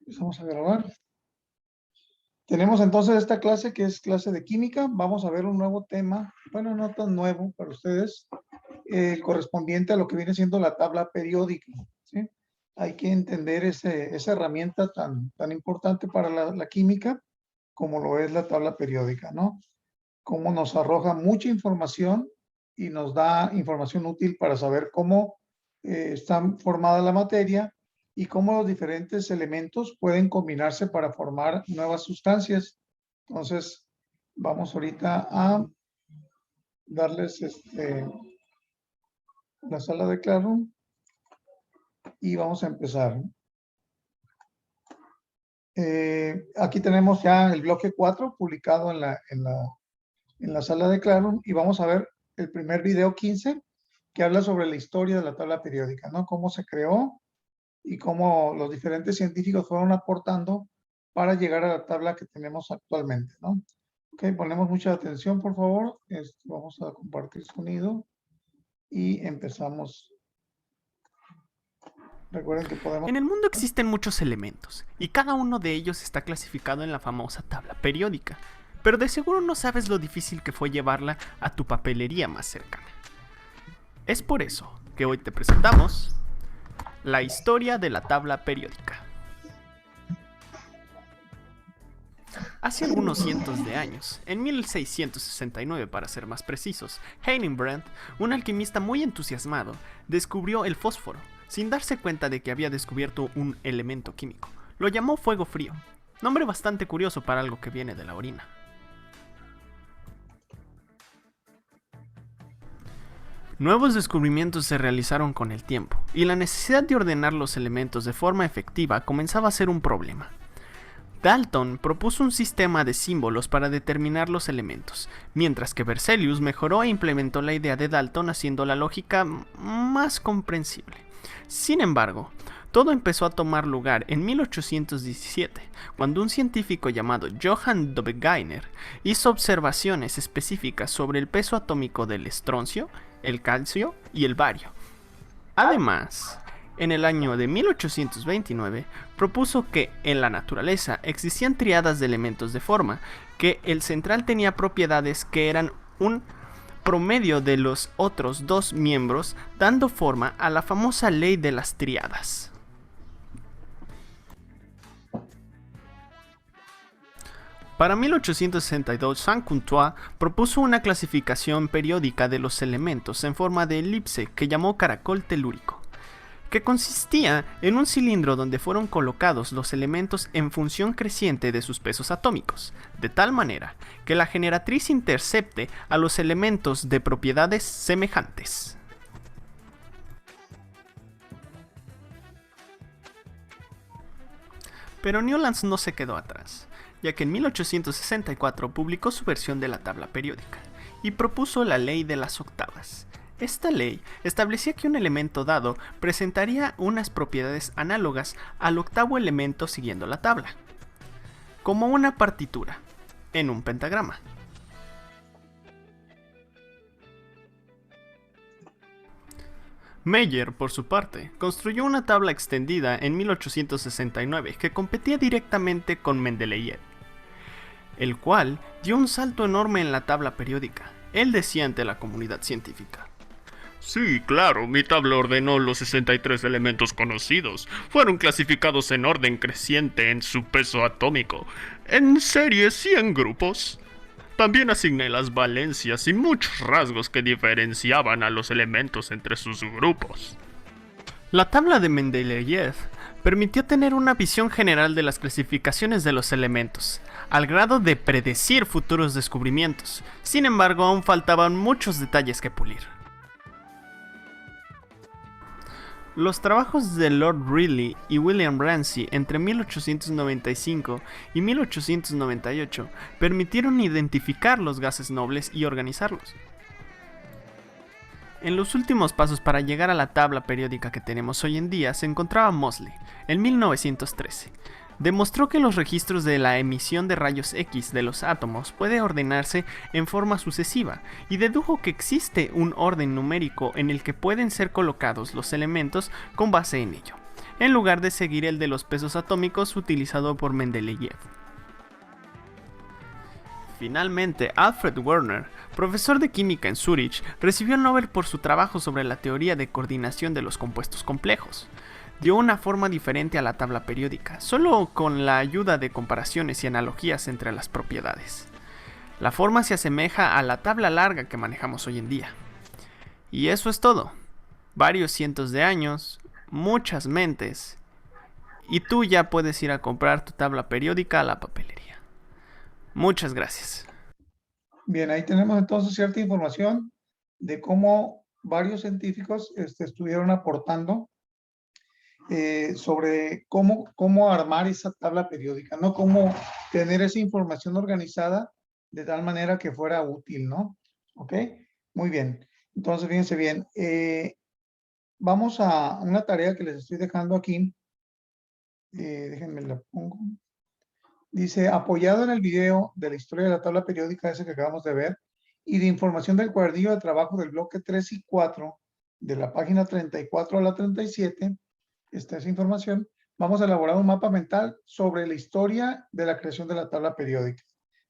Empezamos a grabar. Tenemos entonces esta clase que es clase de química. Vamos a ver un nuevo tema, bueno, no tan nuevo para ustedes, correspondiente a lo que viene siendo la tabla periódica, ¿sí? Hay que entender esa herramienta tan importante para la química como lo es la tabla periódica, ¿no? Cómo nos arroja mucha información y nos da información útil para saber cómo está formada la materia y cómo los diferentes elementos pueden combinarse para formar nuevas sustancias. Entonces, vamos ahorita a darles la sala de Classroom y vamos a empezar. Aquí tenemos ya el bloque 4 publicado en la sala de Classroom y vamos a ver el primer video 15 que habla sobre la historia de la tabla periódica, ¿no? Cómo se creó y cómo los diferentes científicos fueron aportando para llegar a la tabla que tenemos actualmente, ¿no? Ok, ponemos mucha atención, por favor. Vamos a compartir sonido y empezamos. Recuerden que podemos... En el mundo existen muchos elementos, y cada uno de ellos está clasificado en la famosa tabla periódica, pero de seguro no sabes lo difícil que fue llevarla a tu papelería más cercana. Es por eso que hoy te presentamos la historia de la tabla periódica. Hace algunos cientos de años, en 1669 para ser más precisos, Heisenberg, un alquimista muy entusiasmado, descubrió el fósforo, sin darse cuenta de que había descubierto un elemento químico. Lo llamó fuego frío, nombre bastante curioso para algo que viene de la orina. Nuevos descubrimientos se realizaron con el tiempo, y la necesidad de ordenar los elementos de forma efectiva comenzaba a ser un problema. Dalton propuso un sistema de símbolos para determinar los elementos, mientras que Berzelius mejoró e implementó la idea de Dalton haciendo la lógica más comprensible. Sin embargo, todo empezó a tomar lugar en 1817, cuando un científico llamado Johann Wegener hizo observaciones específicas sobre el peso atómico del estroncio, el calcio y el bario. Además, en el año de 1829, propuso que en la naturaleza existían triadas de elementos de forma, que el central tenía propiedades que eran un promedio de los otros dos miembros, dando forma a la famosa ley de las triadas. Para 1862, Saint-Contreaux propuso una clasificación periódica de los elementos en forma de elipse que llamó caracol telúrico, que consistía en un cilindro donde fueron colocados los elementos en función creciente de sus pesos atómicos, de tal manera que la generatriz intercepte a los elementos de propiedades semejantes. Pero Newlands no se quedó atrás, ya que en 1864 publicó su versión de la tabla periódica y propuso la ley de las octavas. Esta ley establecía que un elemento dado presentaría unas propiedades análogas al octavo elemento siguiendo la tabla, como una partitura en un pentagrama. Meyer, por su parte, construyó una tabla extendida en 1869 que competía directamente con Mendeleev, el cual dio un salto enorme en la tabla periódica. Él decía ante la comunidad científica: Sí, claro, mi tabla ordenó los 63 elementos conocidos. Fueron clasificados en orden creciente en su peso atómico, en series y en grupos. También asigné las valencias y muchos rasgos que diferenciaban a los elementos entre sus grupos. La tabla de Mendeleev permitió tener una visión general de las clasificaciones de los elementos, al grado de predecir futuros descubrimientos. Sin embargo, aún faltaban muchos detalles que pulir. Los trabajos de Lord Rayleigh y William Ramsay entre 1895 y 1898 permitieron identificar los gases nobles y organizarlos. En los últimos pasos para llegar a la tabla periódica que tenemos hoy en día se encontraba Moseley, en 1913. Demostró que los registros de la emisión de rayos X de los átomos puede ordenarse en forma sucesiva y dedujo que existe un orden numérico en el que pueden ser colocados los elementos con base en ello. en lugar de seguir el de los pesos atómicos utilizado por Mendeleev. Finalmente, Alfred Werner, profesor de química en Zúrich, recibió el Nobel por su trabajo sobre la teoría de coordinación de los compuestos complejos. Dio una forma diferente a la tabla periódica, solo con la ayuda de comparaciones y analogías entre las propiedades. La forma se asemeja a la tabla larga que manejamos hoy en día. Y eso es todo. Varios cientos de años, muchas mentes, y tú ya puedes ir a comprar tu tabla periódica a la papelería. Muchas gracias. Bien, ahí tenemos entonces cierta información de cómo varios científicos estuvieron aportando sobre cómo armar esa tabla periódica, ¿no? Cómo tener esa información organizada de tal manera que fuera útil, ¿no? ¿Ok? Muy bien. Entonces, fíjense bien. Vamos a una tarea que les estoy dejando aquí. Déjenme la pongo. Dice, apoyado en el video de la historia de la tabla periódica, ese que acabamos de ver, y de información del cuadernillo de trabajo del bloque 3 y 4, de la página 34 a la 37, esta es información, vamos a elaborar un mapa mental sobre la historia de la creación de la tabla periódica.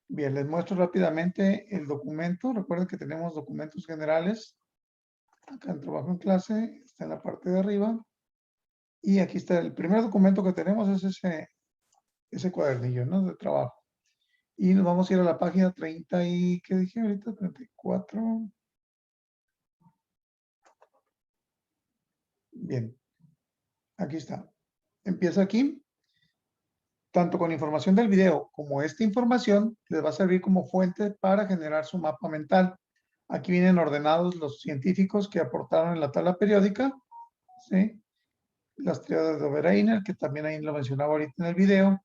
Bien, les muestro rápidamente el documento. Recuerden que tenemos documentos generales. Acá en trabajo en clase, está en la parte de arriba. Y aquí está el primer documento que tenemos, es ese cuadernillo, ¿no? De trabajo. Y nos vamos a ir a la página 30 y, ¿qué dije ahorita? 34. Bien. Aquí está. Empieza aquí. Tanto con información del video como esta información les va a servir como fuente para generar su mapa mental. Aquí vienen ordenados los científicos que aportaron en la tabla periódica, ¿sí? Las teorías de Obereiner, que también ahí lo mencionaba ahorita en el video.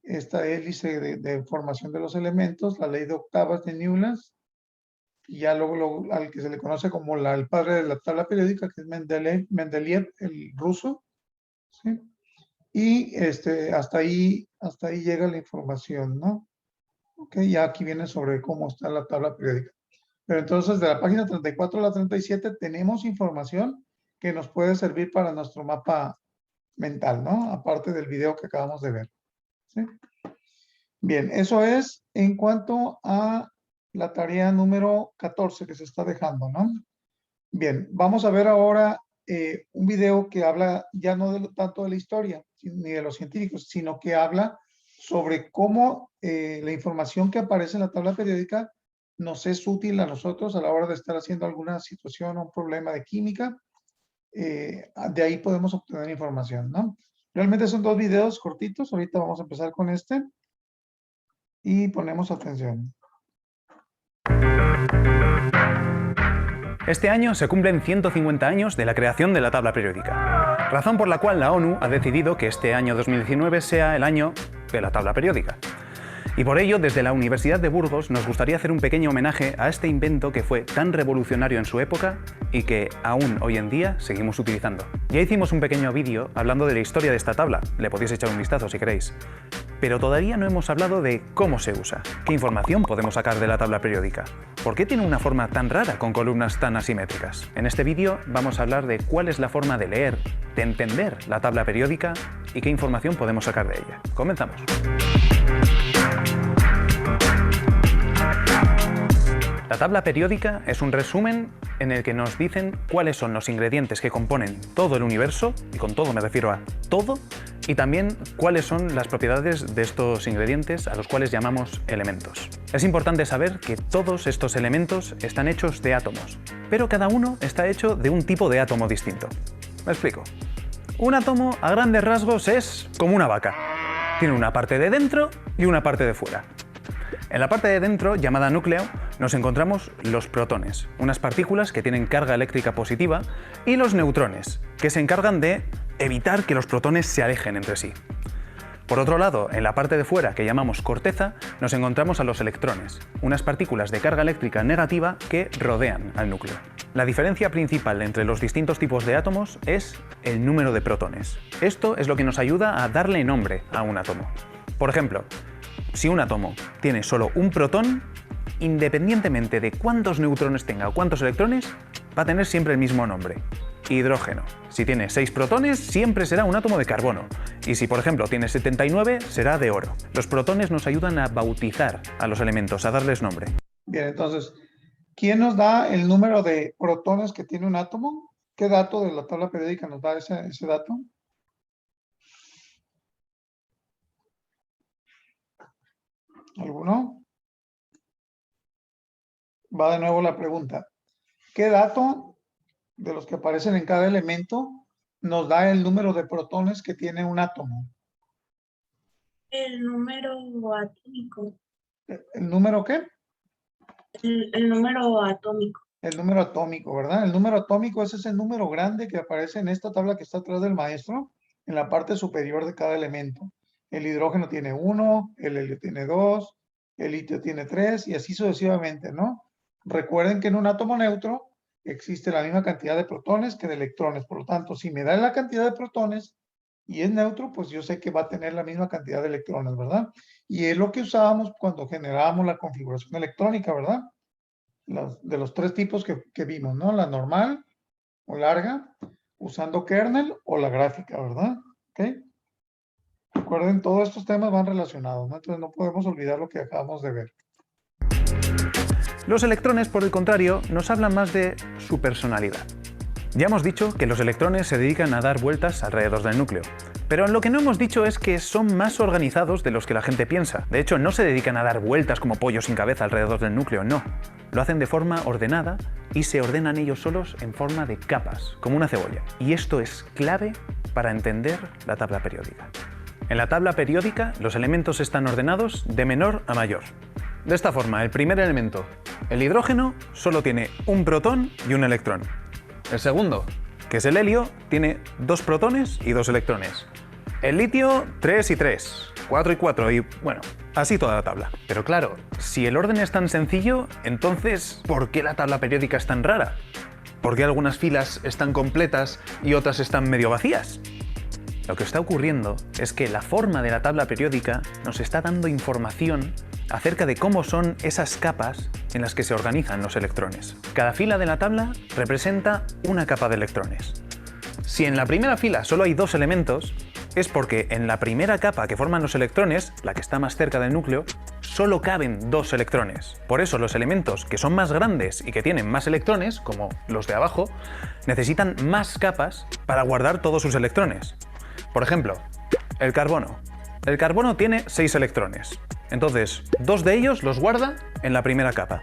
Esta hélice de formación de los elementos, la ley de octavas de Newlands, y ya luego al que se le conoce como el padre de la tabla periódica, que es Mendeleev, el ruso, ¿sí? Y hasta ahí llega la información, ¿no? Ok, ya aquí viene sobre cómo está la tabla periódica. Pero entonces de la página 34 a la 37 tenemos información que nos puede servir para nuestro mapa mental, ¿no? Aparte del video que acabamos de ver. ¿Sí? Bien, eso es en cuanto a la tarea número 14 que se está dejando, ¿no? Bien, vamos a ver ahora un video que habla ya no tanto de la historia ni de los científicos, sino que habla sobre cómo la información que aparece en la tabla periódica nos es útil a nosotros a la hora de estar haciendo alguna situación o un problema de química. De ahí podemos obtener información, ¿no? Realmente son dos videos cortitos. Ahorita vamos a empezar con este. Y ponemos atención. Este año se cumplen 150 años de la creación de la tabla periódica, razón por la cual la ONU ha decidido que este año 2019 sea el año de la tabla periódica. Y por ello, desde la Universidad de Burgos nos gustaría hacer un pequeño homenaje a este invento que fue tan revolucionario en su época y que aún hoy en día seguimos utilizando. Ya hicimos un pequeño vídeo hablando de la historia de esta tabla, le podéis echar un vistazo si queréis. Pero todavía no hemos hablado de cómo se usa, qué información podemos sacar de la tabla periódica, por qué tiene una forma tan rara con columnas tan asimétricas. En este vídeo vamos a hablar de cuál es la forma de leer, de entender la tabla periódica y qué información podemos sacar de ella. Comenzamos. La tabla periódica es un resumen en el que nos dicen cuáles son los ingredientes que componen todo el universo, y con todo me refiero a todo, y también cuáles son las propiedades de estos ingredientes a los cuales llamamos elementos. Es importante saber que todos estos elementos están hechos de átomos, pero cada uno está hecho de un tipo de átomo distinto. Me explico. Un átomo, a grandes rasgos, es como una vaca. Tiene una parte de dentro y una parte de fuera. En la parte de dentro, llamada núcleo, nos encontramos los protones, unas partículas que tienen carga eléctrica positiva, y los neutrones, que se encargan de evitar que los protones se alejen entre sí. Por otro lado, en la parte de fuera, que llamamos corteza, nos encontramos a los electrones, unas partículas de carga eléctrica negativa que rodean al núcleo. La diferencia principal entre los distintos tipos de átomos es el número de protones. Esto es lo que nos ayuda a darle nombre a un átomo. Por ejemplo, si un átomo tiene solo un protón, independientemente de cuántos neutrones tenga o cuántos electrones, va a tener siempre el mismo nombre. hidrógeno. Si tiene 6 protones, siempre será un átomo de carbono. Y si, por ejemplo, tiene 79, será de oro. Los protones nos ayudan a bautizar a los elementos, a darles nombre. Bien, entonces, ¿quién nos da el número de protones que tiene un átomo? ¿Qué dato de la tabla periódica nos da ese dato? ¿Alguno? Va de nuevo la pregunta. ¿Qué dato de los que aparecen en cada elemento nos da el número de protones que tiene un átomo? El número atómico. ¿El número qué? El número atómico. El número atómico, ¿verdad? El número atómico ese es el número grande que aparece en esta tabla que está atrás del maestro, en la parte superior de cada elemento. El hidrógeno tiene 1, el helio tiene 2, el litio tiene 3 y así sucesivamente, ¿no? Recuerden que en un átomo neutro existe la misma cantidad de protones que de electrones. Por lo tanto, si me da la cantidad de protones y es neutro, pues yo sé que va a tener la misma cantidad de electrones, ¿verdad? Y es lo que usábamos cuando generábamos la configuración electrónica, ¿verdad? De los 3 tipos que vimos, ¿no? La normal o larga, usando kernel o la gráfica, ¿verdad? ¿Ok? Recuerden, todos estos temas van relacionados, ¿no? Entonces no podemos olvidar lo que acabamos de ver. Los electrones, por el contrario, nos hablan más de su personalidad. Ya hemos dicho que los electrones se dedican a dar vueltas alrededor del núcleo, pero lo que no hemos dicho es que son más organizados de los que la gente piensa. De hecho, no se dedican a dar vueltas como pollos sin cabeza alrededor del núcleo, no. Lo hacen de forma ordenada y se ordenan ellos solos en forma de capas, como una cebolla. Y esto es clave para entender la tabla periódica. En la tabla periódica, los elementos están ordenados de menor a mayor. De esta forma, el primer elemento, el hidrógeno, solo tiene un protón y un electrón. El segundo, que es el helio, tiene 2 protones y 2 electrones. El litio, 3 y 3, 4 y 4 y, bueno, así toda la tabla. Pero claro, si el orden es tan sencillo, entonces, ¿por qué la tabla periódica es tan rara? ¿Por qué algunas filas están completas y otras están medio vacías? Lo que está ocurriendo es que la forma de la tabla periódica nos está dando información acerca de cómo son esas capas en las que se organizan los electrones. Cada fila de la tabla representa una capa de electrones. Si en la primera fila solo hay 2 elementos, es porque en la primera capa que forman los electrones, la que está más cerca del núcleo, solo caben 2 electrones. Por eso los elementos que son más grandes y que tienen más electrones, como los de abajo, necesitan más capas para guardar todos sus electrones. Por ejemplo, el carbono. El carbono tiene 6 electrones. Entonces, 2 de ellos los guarda en la primera capa.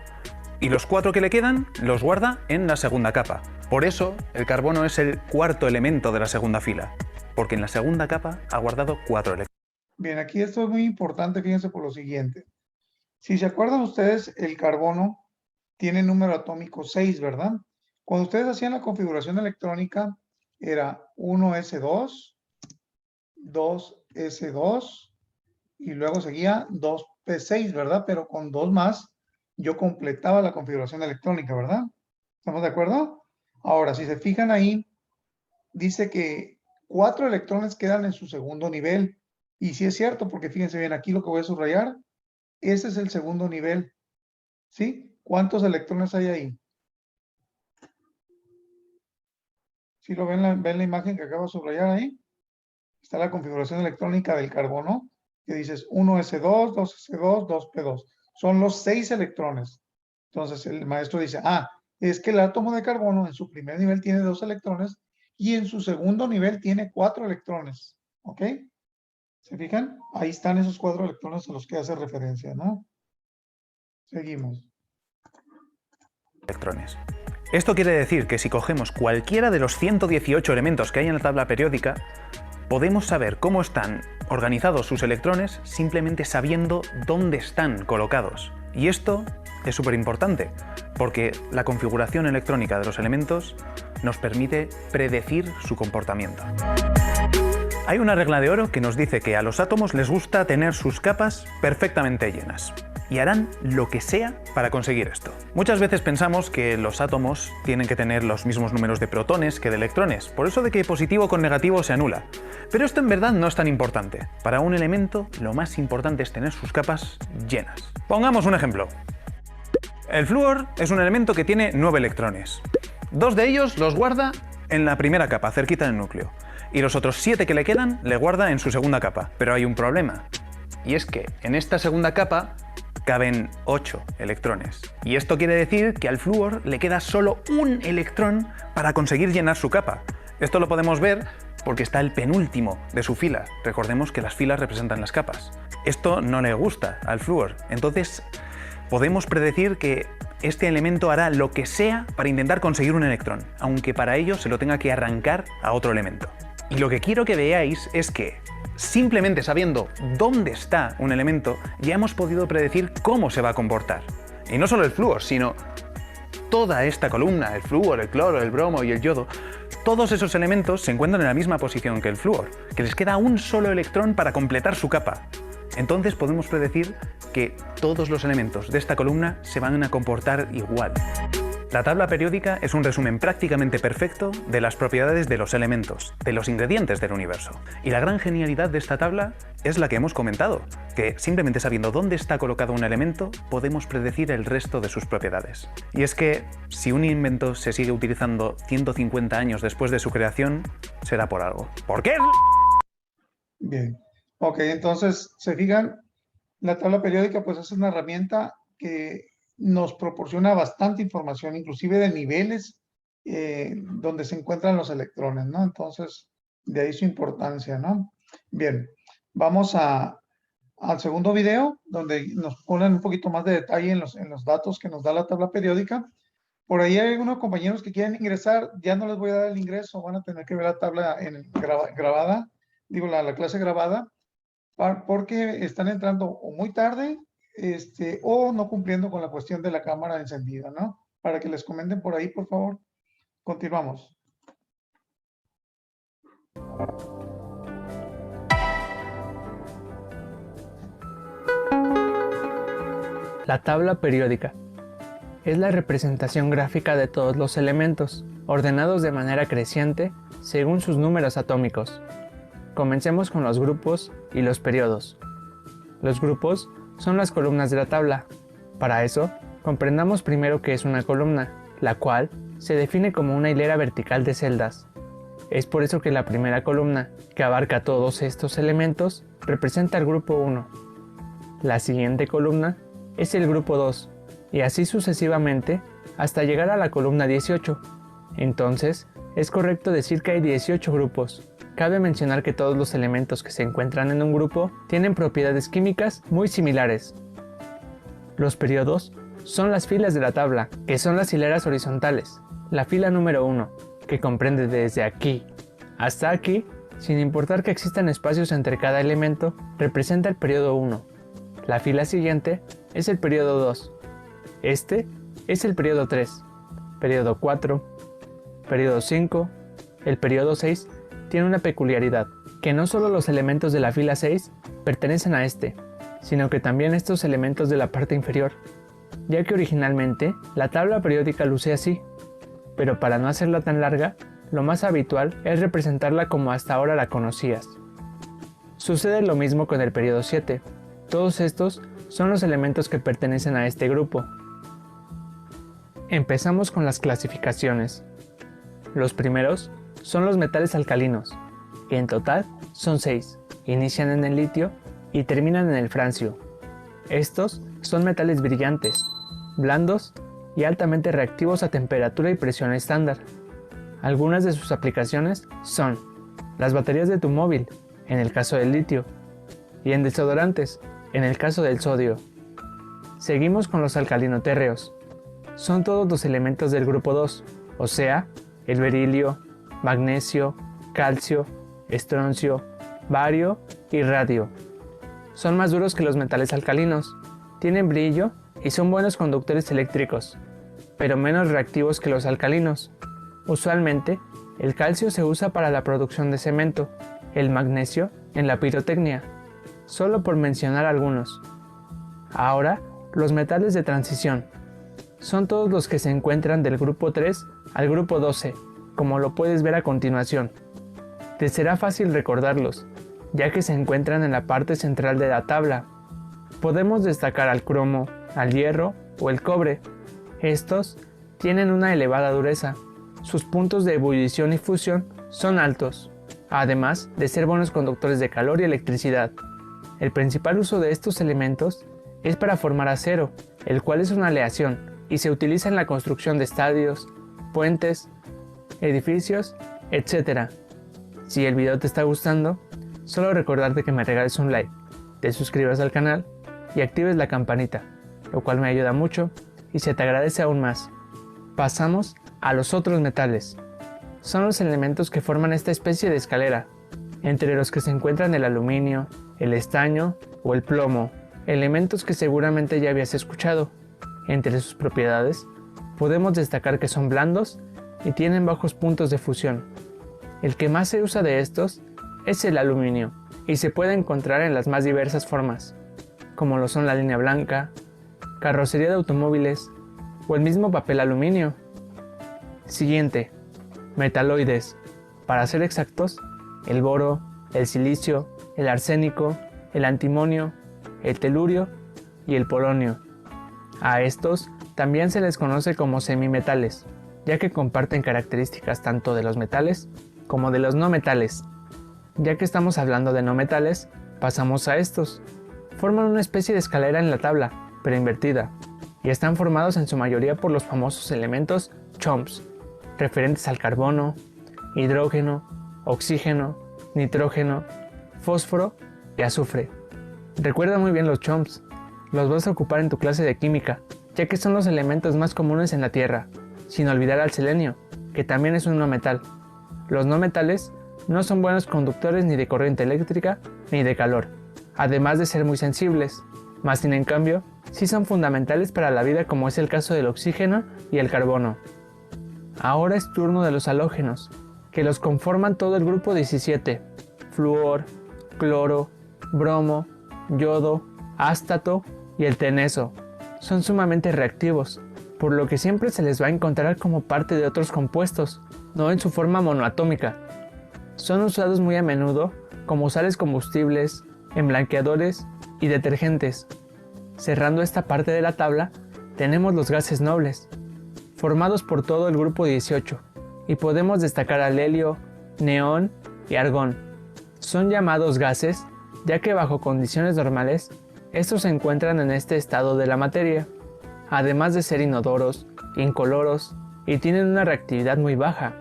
Y los 4 que le quedan los guarda en la segunda capa. Por eso, el carbono es el 4.º elemento de la segunda fila. Porque en la segunda capa ha guardado 4 electrones. Bien, aquí esto es muy importante, fíjense por lo siguiente. Si se acuerdan ustedes, el carbono tiene número atómico 6, ¿verdad? Cuando ustedes hacían la configuración electrónica, era 1s2, 2s2 y luego seguía 2p6, ¿verdad? Pero con 2 más yo completaba la configuración electrónica, ¿verdad? ¿Estamos de acuerdo? Ahora, si se fijan ahí, dice que 4 electrones quedan en su segundo nivel. Y sí es cierto, porque fíjense bien, aquí lo que voy a subrayar, ese es el segundo nivel. ¿Sí? ¿Cuántos electrones hay ahí? ¿Sí lo ven la imagen que acabo de subrayar ahí? Está la configuración electrónica del carbono, que dices 1s2, 2s2, 2p2. Son los 6 electrones. Entonces el maestro dice, es que el átomo de carbono en su primer nivel tiene 2 electrones y en su segundo nivel tiene 4 electrones. ¿Ok? ¿Se fijan? Ahí están esos 4 electrones a los que hace referencia, ¿no? Seguimos. Electrones. Esto quiere decir que si cogemos cualquiera de los 118 elementos que hay en la tabla periódica, podemos saber cómo están organizados sus electrones simplemente sabiendo dónde están colocados. Y esto es súper importante, porque la configuración electrónica de los elementos nos permite predecir su comportamiento. Hay una regla de oro que nos dice que a los átomos les gusta tener sus capas perfectamente llenas. Y harán lo que sea para conseguir esto. Muchas veces pensamos que los átomos tienen que tener los mismos números de protones que de electrones, por eso de que positivo con negativo se anula. Pero esto en verdad no es tan importante. Para un elemento, lo más importante es tener sus capas llenas. Pongamos un ejemplo. El flúor es un elemento que tiene 9 electrones. 2 de ellos los guarda en la primera capa, cerquita del núcleo. Y los otros 7 que le quedan le guarda en su segunda capa. Pero hay un problema. Y es que en esta segunda capa caben 8 electrones. Y esto quiere decir que al flúor le queda solo un electrón para conseguir llenar su capa. Esto lo podemos ver porque está el penúltimo de su fila. Recordemos que las filas representan las capas. Esto no le gusta al flúor. Entonces podemos predecir que este elemento hará lo que sea para intentar conseguir un electrón, aunque para ello se lo tenga que arrancar a otro elemento. Y lo que quiero que veáis es que, simplemente sabiendo dónde está un elemento, ya hemos podido predecir cómo se va a comportar. Y no solo el flúor, sino toda esta columna, el flúor, el cloro, el bromo y el yodo, todos esos elementos se encuentran en la misma posición que el flúor, que les queda un solo electrón para completar su capa. Entonces podemos predecir que todos los elementos de esta columna se van a comportar igual. La tabla periódica es un resumen prácticamente perfecto de las propiedades de los elementos, de los ingredientes del universo. Y la gran genialidad de esta tabla es la que hemos comentado, que simplemente sabiendo dónde está colocado un elemento, podemos predecir el resto de sus propiedades. Y es que si un invento se sigue utilizando 150 años después de su creación, será por algo. ¿Por qué? Bien. Ok, entonces, se fijan, la tabla periódica pues es una herramienta que nos proporciona bastante información, inclusive de niveles donde se encuentran los electrones, ¿no? Entonces, de ahí su importancia, ¿no? Bien, vamos al segundo video, donde nos ponen un poquito más de detalle en los datos que nos da la tabla periódica. Por ahí hay algunos compañeros que quieren ingresar, ya no les voy a dar el ingreso, van a tener que ver la tabla grabada, digo, la clase grabada, porque están entrando o muy tarde, o no cumpliendo con la cuestión de la cámara encendida, ¿no? Para que les comenten por ahí, por favor. Continuamos. La tabla periódica es la representación gráfica de todos los elementos, ordenados de manera creciente según sus números atómicos. Comencemos con los grupos y los periodos. Los grupos son las columnas de la tabla. Para eso, comprendamos primero qué es una columna, la cual se define como una hilera vertical de celdas. Es por eso que la primera columna, que abarca todos estos elementos, representa el grupo 1. La siguiente columna es el grupo 2, y así sucesivamente hasta llegar a la columna 18. Entonces, es correcto decir que hay 18 grupos. Cabe mencionar que todos los elementos que se encuentran en un grupo tienen propiedades químicas muy similares. Los periodos son las filas de la tabla, que son las hileras horizontales. La fila número 1, que comprende desde aquí hasta aquí, sin importar que existan espacios entre cada elemento, representa el periodo 1. La fila siguiente es el periodo 2. Este es el periodo 3, periodo 4, periodo 5, el periodo 6 tiene una peculiaridad, que no solo los elementos de la fila 6 pertenecen a este, sino que también estos elementos de la parte inferior, ya que originalmente la tabla periódica luce así, pero para no hacerla tan larga, lo más habitual es representarla como hasta ahora la conocías. Sucede lo mismo con el periodo 7, todos estos son los elementos que pertenecen a este grupo. Empezamos con las clasificaciones. Los primeros son los metales alcalinos, que en total son 6, inician en el litio y terminan en el francio. Estos son metales brillantes, blandos y altamente reactivos a temperatura y presión estándar. Algunas de sus aplicaciones son las baterías de tu móvil, en el caso del litio, y en desodorantes, en el caso del sodio. Seguimos con los alcalinotérreos. Son todos los elementos del grupo 2, o sea, el berilio, magnesio, calcio, estroncio, bario y radio. Son más duros que los metales alcalinos, tienen brillo y son buenos conductores eléctricos, pero menos reactivos que los alcalinos. Usualmente, el calcio se usa para la producción de cemento, el magnesio en la pirotecnia, solo por mencionar algunos. Ahora, los metales de transición. Son todos los que se encuentran del grupo 3 al grupo 12, como lo puedes ver a continuación. Te será fácil recordarlos, ya que se encuentran en la parte central de la tabla. Podemos destacar al cromo, al hierro o el cobre. Estos tienen una elevada dureza, sus puntos de ebullición y fusión son altos, además de ser buenos conductores de calor y electricidad. El principal uso de estos elementos es para formar acero, el cual es una aleación y se utiliza en la construcción de estadios, puentes, edificios, etc. Si el video te está gustando, solo recordarte que me regales un like, te suscribas al canal y actives la campanita, lo cual me ayuda mucho y se te agradece aún más. Pasamos a los otros metales. Son los elementos que forman esta especie de escalera, entre los que se encuentran el aluminio, el estaño o el plomo, elementos que seguramente ya habías escuchado. Entre sus propiedades, podemos destacar que son blandos y tienen bajos puntos de fusión. El que más se usa de estos es el aluminio y se puede encontrar en las más diversas formas, como lo son la línea blanca, carrocería de automóviles o el mismo papel aluminio. Siguiente, metaloides. Para ser exactos, el boro, el silicio, el arsénico, el antimonio, el telurio y el polonio. A estos también se les conoce como semimetales, ya que comparten características tanto de los metales como de los no metales. Ya que estamos hablando de no metales, pasamos a estos. Forman una especie de escalera en la tabla, pero invertida, y están formados en su mayoría por los famosos elementos CHOMPS, referentes al carbono, hidrógeno, oxígeno, nitrógeno, fósforo y azufre. Recuerda muy bien los CHOMPS, los vas a ocupar en tu clase de química, ya que son los elementos más comunes en la Tierra, sin olvidar al selenio, que también es un no metal. Los no metales no son buenos conductores ni de corriente eléctrica ni de calor, además de ser muy sensibles, mas sin en cambio, sí son fundamentales para la vida, como es el caso del oxígeno y el carbono. Ahora es turno de los halógenos, que los conforman todo el grupo 17, flúor, cloro, bromo, yodo, ástato y el teneso. Son sumamente reactivos, por lo que siempre se les va a encontrar como parte de otros compuestos, no en su forma monoatómica. Son usados muy a menudo como sales combustibles, en blanqueadores y detergentes. Cerrando esta parte de la tabla, tenemos los gases nobles, formados por todo el grupo 18, y podemos destacar al helio, neón y argón. Son llamados gases, ya que bajo condiciones normales, estos se encuentran en este estado de la materia, además de ser inodoros, incoloros y tienen una reactividad muy baja.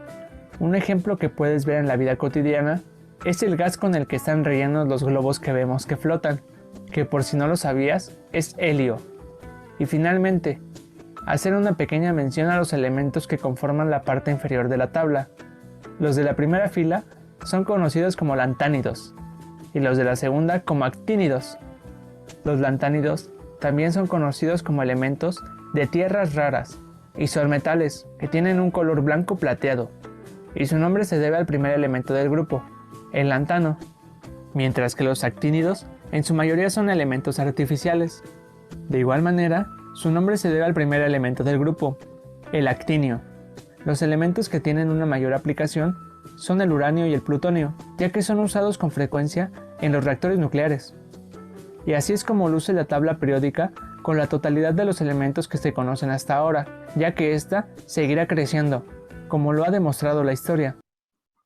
Un ejemplo que puedes ver en la vida cotidiana es el gas con el que están rellenos los globos que vemos que flotan, que por si no lo sabías, es helio. Y finalmente, hacer una pequeña mención a los elementos que conforman la parte inferior de la tabla. Los de la primera fila son conocidos como lantánidos, y los de la segunda como actínidos. Los lantánidos también son conocidos como elementos de tierras raras, y son metales que tienen un color blanco plateado, y su nombre se debe al primer elemento del grupo, el lantano, mientras que los actínidos en su mayoría son elementos artificiales. De igual manera, su nombre se debe al primer elemento del grupo, el actinio. Los elementos que tienen una mayor aplicación son el uranio y el plutonio, ya que son usados con frecuencia en los reactores nucleares. Y así es como luce la tabla periódica con la totalidad de los elementos que se conocen hasta ahora, ya que ésta seguirá creciendo, como lo ha demostrado la historia.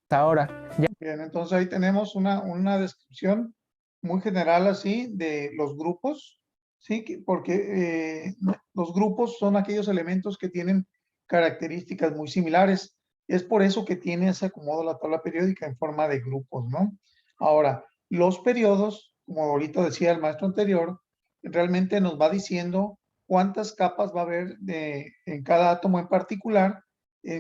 Hasta ahora, ya... Bien, entonces ahí tenemos una descripción muy general así de los grupos, ¿sí? Porque los grupos son aquellos elementos que tienen características muy similares. Es por eso que tiene ese acomodo la tabla periódica en forma de grupos, ¿no? Ahora, los periodos, como ahorita decía el maestro anterior, realmente nos va diciendo cuántas capas va a haber en cada átomo en particular,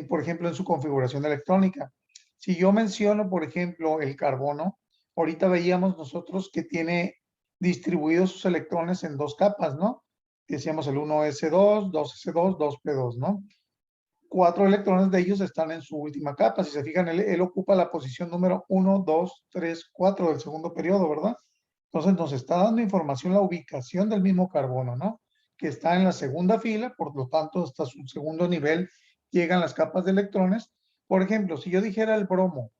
por ejemplo, en su configuración electrónica. Si yo menciono, por ejemplo, el carbono, ahorita veíamos nosotros que tiene distribuidos sus electrones en dos capas, ¿no? Decíamos el 1s2, 2s2, 2p2, ¿no? 4 electrones de ellos están en su última capa. Si se fijan, él ocupa la posición número 1, 2, 3, 4 del segundo periodo, ¿verdad? Entonces nos está dando información la ubicación del mismo carbono, ¿no? Que está en la segunda fila, por lo tanto, hasta su segundo nivel llegan las capas de electrones. Por ejemplo, si yo dijera el bromo,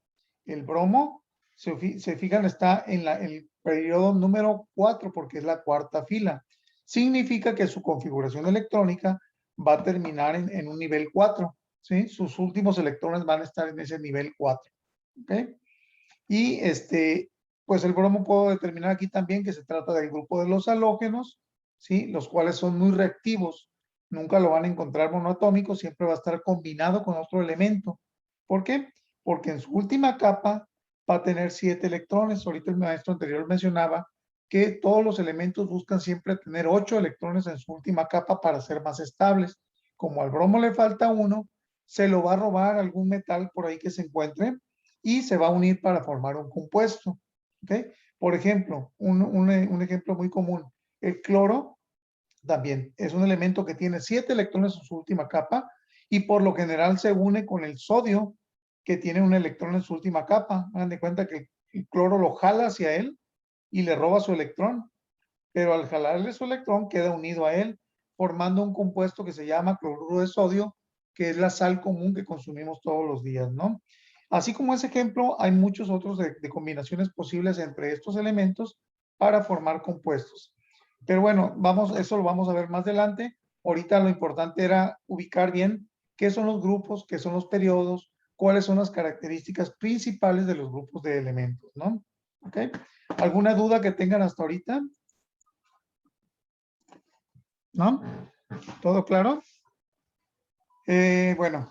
se fijan, está en el periodo número 4, porque es la cuarta fila. Significa que su configuración electrónica va a terminar en un nivel 4. ¿sí? Sus últimos electrones van a estar en ese nivel 4, ¿ok? Y pues el bromo puedo determinar aquí también que se trata del grupo de los halógenos, ¿sí? Los cuales son muy reactivos. Nunca lo van a encontrar monoatómico, siempre va a estar combinado con otro elemento. ¿Por qué? Porque en su última capa va a tener 7 electrones. Ahorita el maestro anterior mencionaba que todos los elementos buscan siempre tener 8 electrones en su última capa para ser más estables. Como al bromo le falta uno, se lo va a robar algún metal por ahí que se encuentre y se va a unir para formar un compuesto. ¿Okay? Por ejemplo, un ejemplo muy común, el cloro también es un elemento que tiene 7 electrones en su última capa y por lo general se une con el sodio que tiene un electrón en su última capa. Hagan de cuenta que el cloro lo jala hacia él y le roba su electrón, pero al jalarle su electrón queda unido a él, formando un compuesto que se llama cloruro de sodio, que es la sal común que consumimos todos los días, ¿no? Así como ese ejemplo, hay muchos otros de combinaciones posibles entre estos elementos para formar compuestos. Pero bueno, eso lo vamos a ver más adelante. Ahorita lo importante era ubicar bien qué son los grupos, qué son los periodos, cuáles son las características principales de los grupos de elementos, ¿no? ¿Ok? ¿Alguna duda que tengan hasta ahorita? ¿No? ¿Todo claro? Bueno,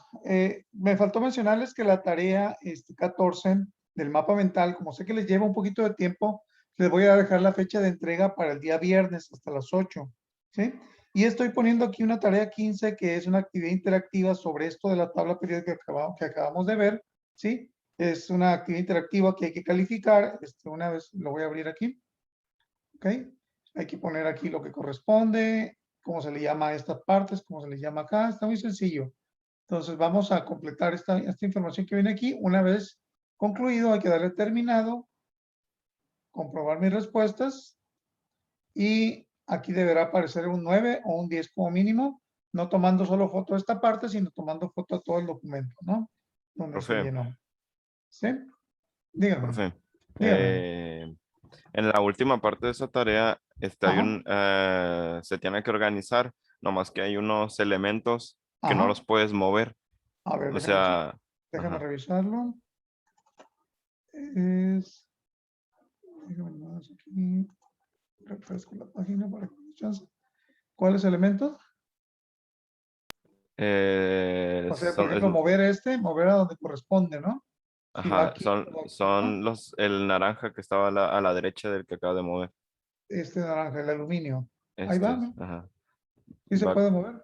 me faltó mencionarles que la tarea 14 del mapa mental, como sé que les lleva un poquito de tiempo, les voy a dejar la fecha de entrega para el día viernes hasta las 8, ¿sí? Y estoy poniendo aquí una tarea 15 que es una actividad interactiva sobre esto de la tabla periódica que acabamos de ver, ¿sí? Es una actividad interactiva que hay que calificar. Una vez lo voy a abrir aquí, ¿ok? Hay que poner aquí lo que corresponde, cómo se le llama a estas partes, cómo se le llama acá. Está muy sencillo. Entonces vamos a completar esta información que viene aquí. Una vez concluido, hay que darle terminado, comprobar mis respuestas y aquí deberá aparecer un 9 o un 10 como mínimo, no tomando solo foto de esta parte, sino tomando foto de todo el documento, ¿no? Donde se Profe, llenó. ¿Sí? Dígame, profe, dígame. en la última parte de esa tarea Ajá, se tiene que organizar, nomás que hay unos elementos que no ajá. los puedes mover. A ver, O sea, déjame ajá. revisarlo. Es, déjame más aquí, refresco la página para que me dé chance. ¿Cuáles elementos? O sea, por Son, ejemplo, mover a donde corresponde, ¿no? Si va ajá, aquí, son, luego aquí, ¿no? son el naranja que estaba a la derecha del que acaba de mover. Este naranja, el aluminio. Ahí va, Este, ¿no? ajá. Sí se Va- puede mover.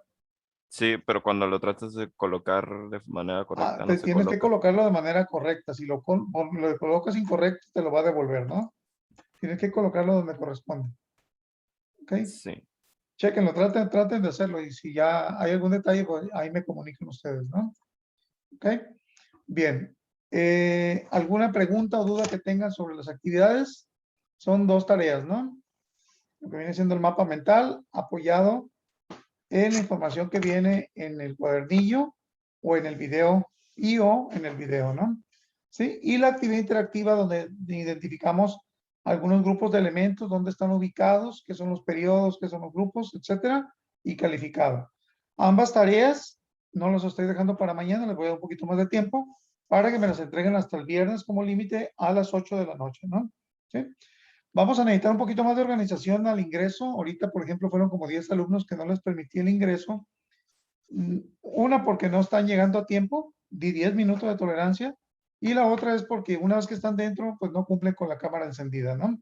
sí, pero cuando lo tratas de colocar de manera Ah, correcta, no te se tienes que coloca. colocarlo de manera correcta. Si lo colocas incorrecto, te lo va a devolver, ¿no? Tienes que colocarlo donde corresponde. ¿Ok? Sí. Chequenlo, traten de hacerlo. Y si ya hay algún detalle, pues ahí me comunican ustedes, ¿no? ¿Ok? Bien. ¿Alguna pregunta o duda que tengan sobre las actividades? Son 2 tareas, ¿no? Lo que viene siendo el mapa mental apoyado en la información que viene en el cuadernillo o en el video o en el video, ¿no? ¿Sí? Y la actividad interactiva donde identificamos algunos grupos de elementos, dónde están ubicados, qué son los periodos, qué son los grupos, etcétera, y calificado. Ambas tareas no las estoy dejando para mañana, les voy a dar un poquito más de tiempo para que me las entreguen hasta el viernes como límite a las 8 de la noche, ¿no? ¿Sí? Vamos a necesitar un poquito más de organización al ingreso. Ahorita, por ejemplo, fueron como 10 alumnos que no les permití el ingreso. Una porque no están llegando a tiempo, di 10 minutos de tolerancia. Y la otra es porque una vez que están dentro, pues no cumplen con la cámara encendida, ¿no?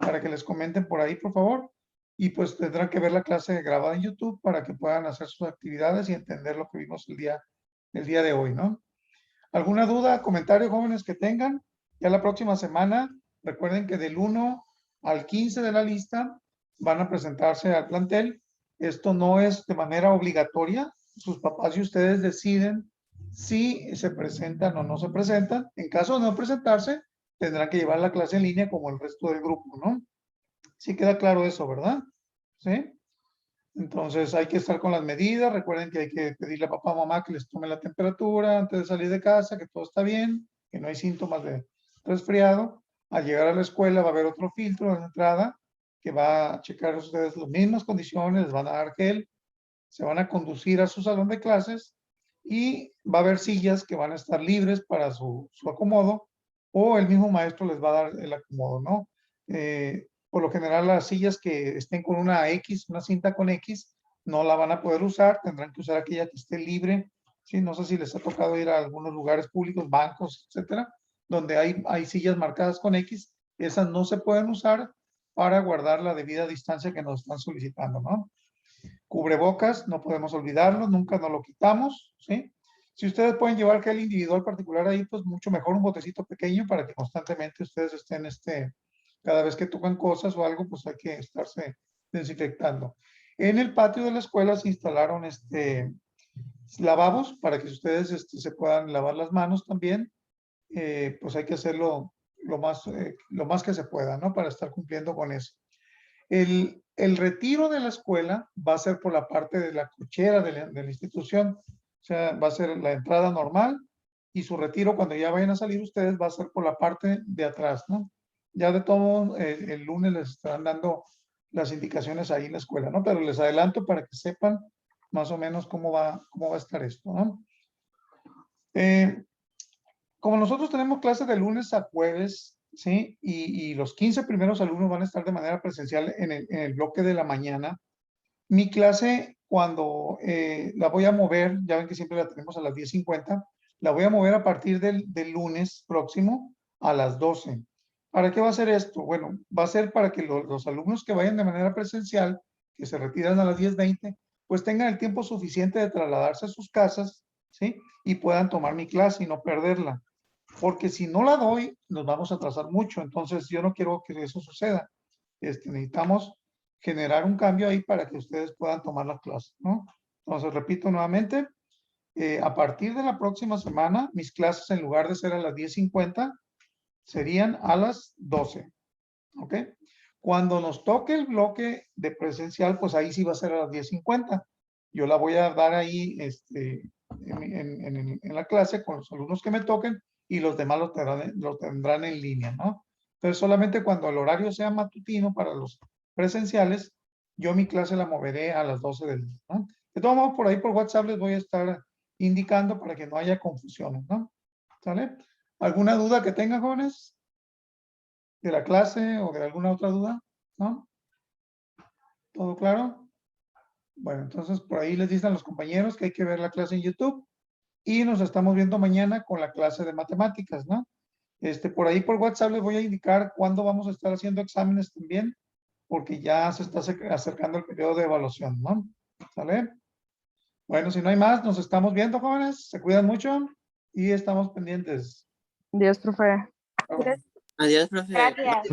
Para que les comenten por ahí, por favor. Y pues tendrán que ver la clase grabada en YouTube para que puedan hacer sus actividades y entender lo que vimos el día de hoy, ¿no? ¿Alguna duda, comentario, jóvenes, que tengan? Ya la próxima semana, recuerden que del 1 al 15 de la lista van a presentarse al plantel. Esto no es de manera obligatoria. Sus papás y ustedes deciden si se presentan o no se presentan. En caso de no presentarse, tendrán que llevar la clase en línea como el resto del grupo, ¿no? Sí queda claro eso, ¿verdad? ¿Sí? Entonces hay que estar con las medidas. Recuerden que hay que pedirle a papá o mamá que les tome la temperatura antes de salir de casa, que todo está bien, que no hay síntomas de resfriado. Al llegar a la escuela va a haber otro filtro de entrada que va a checar a ustedes las mismas condiciones, les van a dar gel, se van a conducir a su salón de clases y va a haber sillas que van a estar libres para su acomodo, o el mismo maestro les va a dar el acomodo, ¿no? Por lo general, las sillas que estén con una X, una cinta con X, no la van a poder usar, tendrán que usar aquella que esté libre. Sí, no sé si les ha tocado ir a algunos lugares públicos, bancos, etcétera, donde hay sillas marcadas con X, esas no se pueden usar para guardar la debida distancia que nos están solicitando, ¿no? Cubrebocas, no podemos olvidarlo, nunca nos lo quitamos, ¿sí? Si ustedes pueden llevar gel individual particular ahí, pues mucho mejor un botecito pequeño para que constantemente ustedes estén, cada vez que tocan cosas o algo, pues hay que estarse desinfectando. En el patio de la escuela se instalaron, lavabos para que ustedes, se puedan lavar las manos también. Pues hay que hacerlo lo más que se pueda, ¿no? Para estar cumpliendo con eso. El retiro de la escuela va a ser por la parte de la cochera de la institución. O sea, va a ser la entrada normal y su retiro cuando ya vayan a salir ustedes va a ser por la parte de atrás, ¿no? Ya de todo, el lunes les estarán dando las indicaciones ahí en la escuela, ¿no? Pero les adelanto para que sepan más o menos cómo va a estar esto, ¿no? Como nosotros tenemos clases de lunes a jueves, ¿sí? Y los 15 primeros alumnos van a estar de manera presencial en el bloque de la mañana. Mi clase, cuando la voy a mover, ya ven que siempre la tenemos a las 10:50, la voy a mover a partir del lunes próximo a las 12. ¿Para qué va a ser esto? Bueno, va a ser para que los alumnos que vayan de manera presencial, que se retiran a las 10:20, pues tengan el tiempo suficiente de trasladarse a sus casas, ¿sí? Y puedan tomar mi clase y no perderla. Porque si no la doy, nos vamos a atrasar mucho. Entonces, yo no quiero que eso suceda. Necesitamos generar un cambio ahí para que ustedes puedan tomar la clase, ¿no? Entonces, repito nuevamente, a partir de la próxima semana, mis clases en lugar de ser a las 10:50, serían a las 12, ¿ok? Cuando nos toque el bloque de presencial, pues ahí sí va a ser a las 10:50. Yo la voy a dar ahí en la clase con los alumnos que me toquen y los demás lo tendrán en línea, ¿no? Entonces, solamente cuando el horario sea matutino para los presenciales, yo mi clase la moveré a las 12 del día, ¿no? De todos modos, por ahí por WhatsApp les voy a estar indicando para que no haya confusiones, ¿no? ¿Sale? ¿Alguna duda que tengan, jóvenes? ¿De la clase o de alguna otra duda? ¿No? ¿Todo claro? Bueno, entonces por ahí les dicen los compañeros que hay que ver la clase en YouTube y nos estamos viendo mañana con la clase de matemáticas, ¿no? Por ahí por WhatsApp les voy a indicar cuándo vamos a estar haciendo exámenes también, porque ya se está acercando el periodo de evaluación, ¿no? ¿Sale? Bueno, si no hay más, nos estamos viendo, jóvenes. Se cuidan mucho y estamos pendientes. Dios, profe. Chao. Adiós, profe. Gracias.